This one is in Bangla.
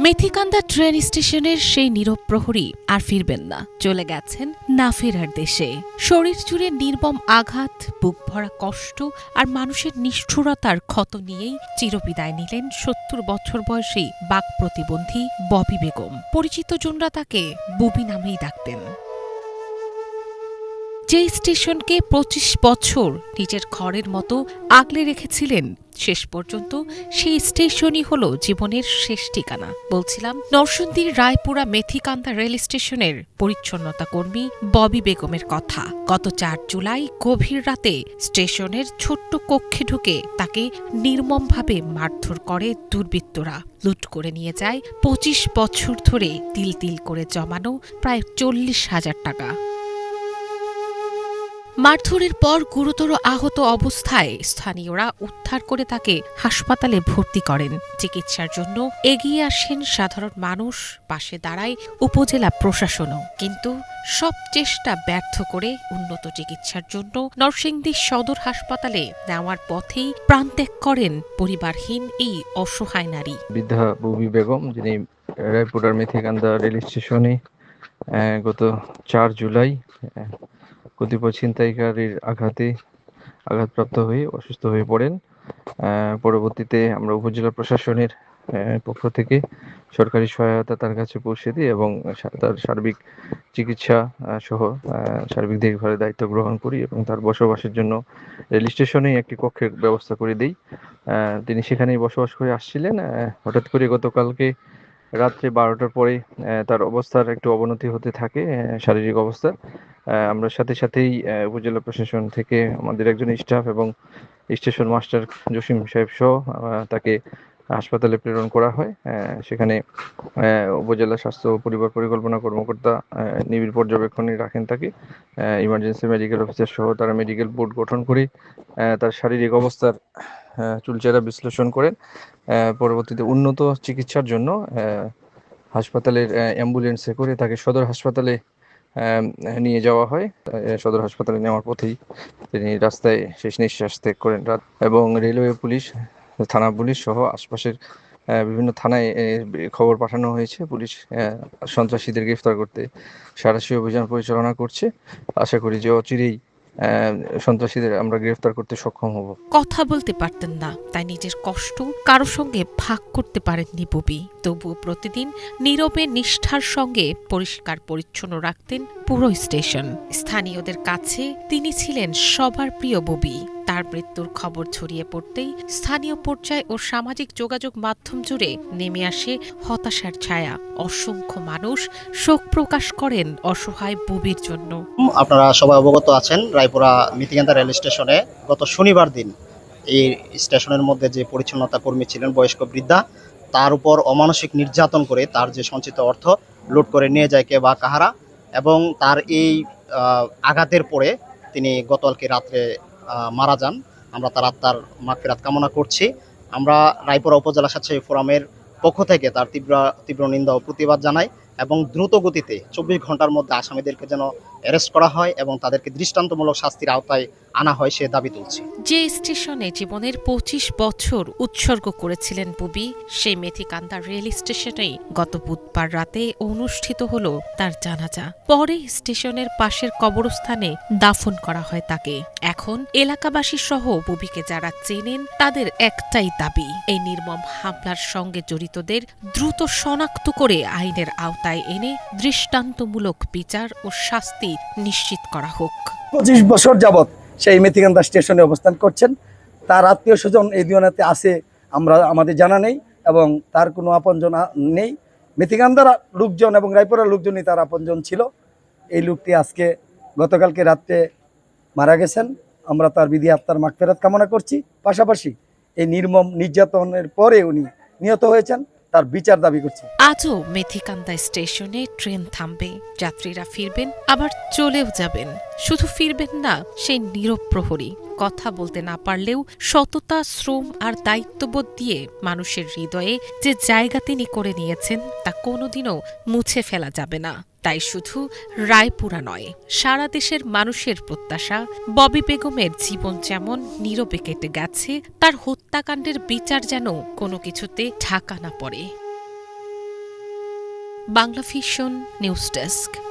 মেথিকান্দা ট্রেন স্টেশনের সেই নীরব প্রহরী আর ফিরবেন না, চলে গেছেন না ফেরার দেশে। শরীর জুড়ে নির্মম আঘাত, বুক ভরা কষ্ট আর মানুষের নিষ্ঠুরতার ক্ষত নিয়েই চিরবিদায় নিলেন ৭০ বছর বয়সী বাক প্রতিবন্ধী ববি বেগম। পরিচিত জনরা তাকে বুবি নামেই ডাকতেন। যে স্টেশনকে ২৫ বছর নিজের ঘরের মতো আগলে রেখেছিলেন, শেষ পর্যন্ত সেই স্টেশনই হল জীবনের শেষ ঠিকানা। বলছিলাম নরসিংদীর রায়পুরা মেথিকান্দা রেল স্টেশনের পরিচ্ছন্নতা কর্মী ববি বেগমের কথা। গত ৪ জুলাই গভীর রাতে স্টেশনের ছোট্ট কক্ষে ঢুকে তাকে নির্মমভাবে মারধর করে দুর্বৃত্তরা। লুট করে নিয়ে যায় ২৫ বছর ধরে তিল তিল করে জমানো প্রায় ৪০,০০০ টাকা। মারধরের পর গুরুতর আহত অবস্থায় স্থানীয়রা উদ্ধার করে তাকে হাসপাতালে ভর্তি করেন। চিকিৎসার জন্য এগিয়ে আসেন সাধারণ মানুষ, পাশে দাঁড়ায় উপজেলা প্রশাসনও। কিন্তু সব চেষ্টা ব্যর্থ করে উন্নত চিকিৎসার জন্য নরসিংদী সদর হাসপাতালে নেওয়ার পথেই প্রাণত্যাগ করেন পরিবারহীন এই অসহায় নারী। বৃদ্ধা ববি বেগম, যিনি রায়পুরার মেথিকান্দা রেল স্টেশনে গত ৪ জুলাই কতিপয় ছিনতাইকারীর আঘাতপ্রাপ্ত হয়ে অসুস্থ হয়ে পড়েন। পরবর্তীতে আমরা উপজেলা প্রশাসনের পক্ষ থেকে সরকারি সহায়তা তার কাছে পৌঁছে দিই এবং তার সার্বিক চিকিৎসা সহ সার্বিক দেখভালের দায়িত্ব গ্রহণ করি এবং তার বসবাসের জন্য রেল স্টেশনেই একটি কক্ষের ব্যবস্থা করে দিই। তিনি সেখানেই বসবাস করে আসছিলেন। হঠাৎ করে গতকালকে রাত্রে ১২টার পরে তার অবস্থার একটু অবনতি হতে থাকে, শারীরিক অবস্থা। আমরা সাথে সাথেই উপজেলা প্রশাসন থেকে আমাদের একজন স্টাফ এবং স্টেশন মাস্টার জসিম সাহেব সহ তাকে হাসপাতালে প্রেরণ করা হয়। সেখানে উপজেলা স্বাস্থ্য ও পরিবার পরিকল্পনা কর্মকর্তা নিবিড় পর্যবেক্ষণে রাখেন তাকে। ইমার্জেন্সি মেডিকেল অফিসার সহ তারা মেডিকেল বোর্ড গঠন করে তার শারীরিক অবস্থার চুলচেরা বিশ্লেষণ করেন। পরবর্তীতে উন্নত চিকিৎসার জন্য হাসপাতালের অ্যাম্বুলেন্সে করে তাকে সদর হাসপাতালে নিয়ে যাওয়া হয়। সদর হাসপাতালে নেওয়ার পথেই তিনি রাস্তায় শেষ নিঃশ্বাস ত্যাগ করেন। এবং রেলওয়ে পুলিশ, থানা পুলিশ সহ আশপাশের বিভিন্ন থানায় খবর পাঠানো হয়েছে। পুলিশ সন্ত্রাসীদের গ্রেফতার করতে সাঁড়াশি অভিযান পরিচালনা করছে। আশা করি যে অচিরেই সন্ত্রাসীদের আমরা গ্রেফতার করতে সক্ষম হব। কথা বলতে পারতেন না, তাই নিজের কষ্ট কারো সঙ্গে ভাগ করতে পারেননি ববি। তবুও প্রতিদিন নীরবে নিষ্ঠার সঙ্গে পরিষ্কার পরিচ্ছন্ন রাখতেন পুরো স্টেশন। স্থানীয়দের কাছে তিনি ছিলেন সবার প্রিয় ববি। তার মৃত্যুর খবর ছড়িয়ে পড়তেই স্থানীয় পর্যায় ও সামাজিক যোগাযোগ মাধ্যম জুড়ে নেমে আসে হতাশার ছায়া। অসংখ্য মানুষ শোক প্রকাশ করেন অসহায় ববির জন্য। আপনারা সবাই অবগত আছেন, রায়পুরা মেথিকান্দা রেল স্টেশনে গত শনিবার দিন এই স্টেশনের মধ্যে যে পরিচ্ছন্নতা কর্মী ছিলেন বয়স্ক বৃদ্ধা, তার উপর অমানসিক নির্যাতন করে তার যে সঞ্চিত অর্থ লুট করে নিয়ে যায় কে বা কাহারা, এবং তার এই আঘাতের পরে তিনি গতকালকে রাত্রে মারা যান। আমরা তার আত্মার মাগফিরাত কামনা করছি। আমরা রায়পুরা উপজেলা স্বেচ্ছাসেবী ফোরামের পক্ষ থেকে তার তীব্র নিন্দা ও প্রতিবাদ জানাই এবং দ্রুত গতিতে ২৪ ঘন্টার মধ্যে আসামিদেরকে যেন অ্যারেস্ট করা হয় এবং তাদেরকে দৃষ্টান্তমূলক শাস্তির আওতায় আনা হয় সে দাবি তুলছি। যে স্টেশনে জীবনের ২৫ বছর উৎসর্গ করেছিলেন ববি, সেই মেথিকান্দা রেল স্টেশনেই গত বুধবার রাতে অনুষ্ঠিত হল তার জানাজা। পরে স্টেশনের পাশের কবরস্থানে দাফন করা হয় তাকে। এখন এলাকাবাসী সহ ববিকে যারা চেনেন তাদের একটাই দাবি, এই নির্মম হামলার সঙ্গে জড়িতদের দ্রুত শনাক্ত করে আইনের আওতায় এনে দৃষ্টান্তমূলক বিচার ও শাস্তি নিশ্চিত করা হোক। ২৫ বছর যাবৎ সেই মেথিকান্দা স্টেশনে অবস্থান করছেন। তার আত্মীয় স্বজন এই দুনিয়াতে আছে আমাদের জানা নেই এবং তার কোনো আপনজন নেই। মেথিকান্দার লোকজন এবং রায়পুরার লোকজনই তার আপনজন ছিল। এই লোকটি আজকে গতকালকে রাত্রে মারা গেছেন। আমরা তার বিধি আত্মার মাগফিরাত কামনা করছি। পাশাপাশি এই নির্মম নির্যাতনের পরে উনি নিহত হয়েছেন, তার বিচার দাবি করছি। আজও মেথিকান্দা স্টেশনে ট্রেন থামবে, যাত্রীরা ফিরবেন আবার চলেও যাবেন। শুধু ফিরবেন না সেই নীরব প্রহরী। কথা বলতে না পারলেও সততা, শ্রম আর দায়িত্ববোধ দিয়ে মানুষের হৃদয়ে যে জায়গা তিনি করে নিয়েছেন তা কোনোদিনও মুছে ফেলা যাবে না। তাই শুধু রায়পুরা নয়, সারা দেশের মানুষের প্রত্যাশা ববি বেগমের জীবন যেমন নীরবে কেটে গেছে, তার হত্যাকাণ্ডের বিচার যেন কোনো কিছুতে ঢাকা না পড়ে। Bangla vision news desk.